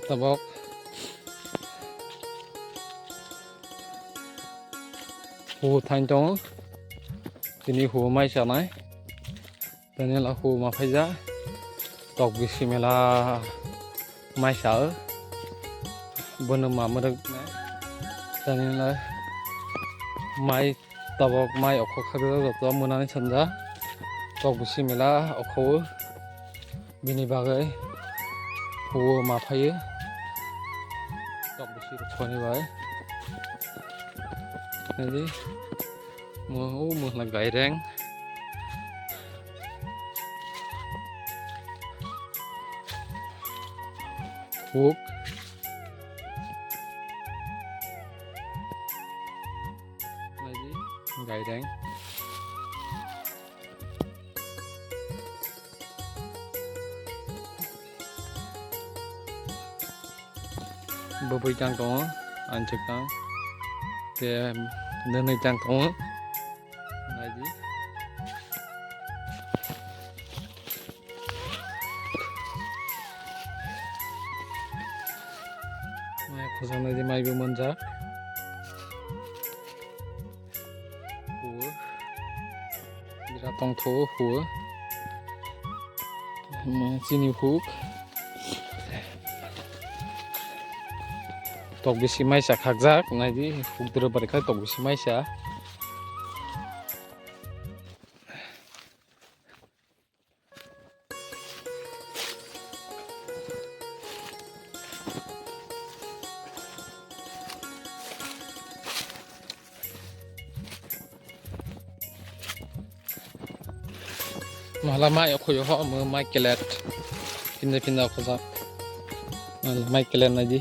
tabok hu thành trống tini hu mai chả này cho nên là hu mà phải giá tộc bị xì là mai sợ bên mà mới được cho nên là mai tabok mai ở khu khác rồi tao muốn ăn chân giá tộc bị xì là ở khu bên này bagai hu mà phải tộc bị xì được như vậy này đi mua là gậy rang thuốc này đi gậy rang bơ bơ trang có anh trực tăng thì nên này trang có này gì này có sang này thì mai vừa mơn giá húa đi ra tông thố húa chini húa tộc bị xì mai xả khạc giác này đi phục từ bật khai tộc bị xì mai xả malah mai aku yo ho mai kelet pindah-pindah aku zak mai kelet aja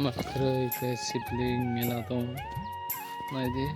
makrai ke sibling melatong này đi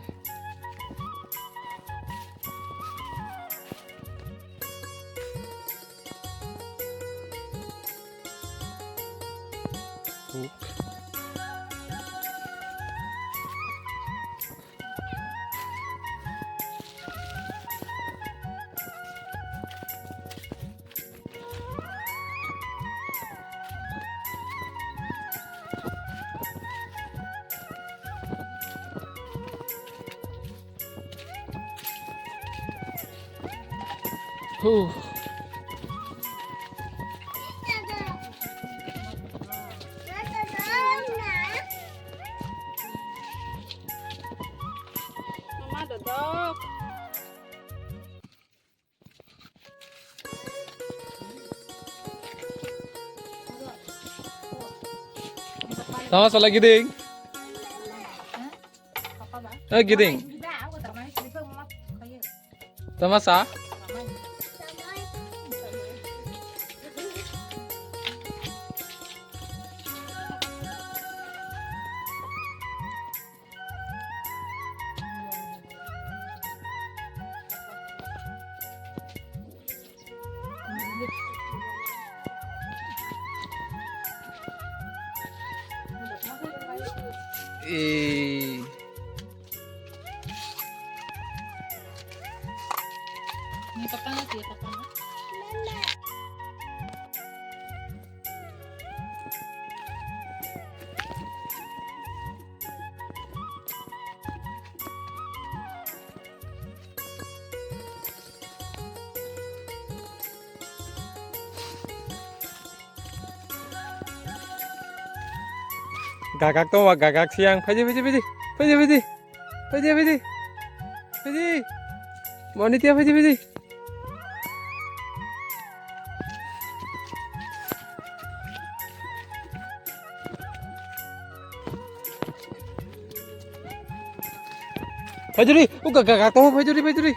Mama duduk. Sama salah giding. Giding. Sama sa? Ini papanya sih, papanya. Gagak tuh gagak siang. Pergi. Mau nih tiap pergi. Pergi, gagak tuh pergi.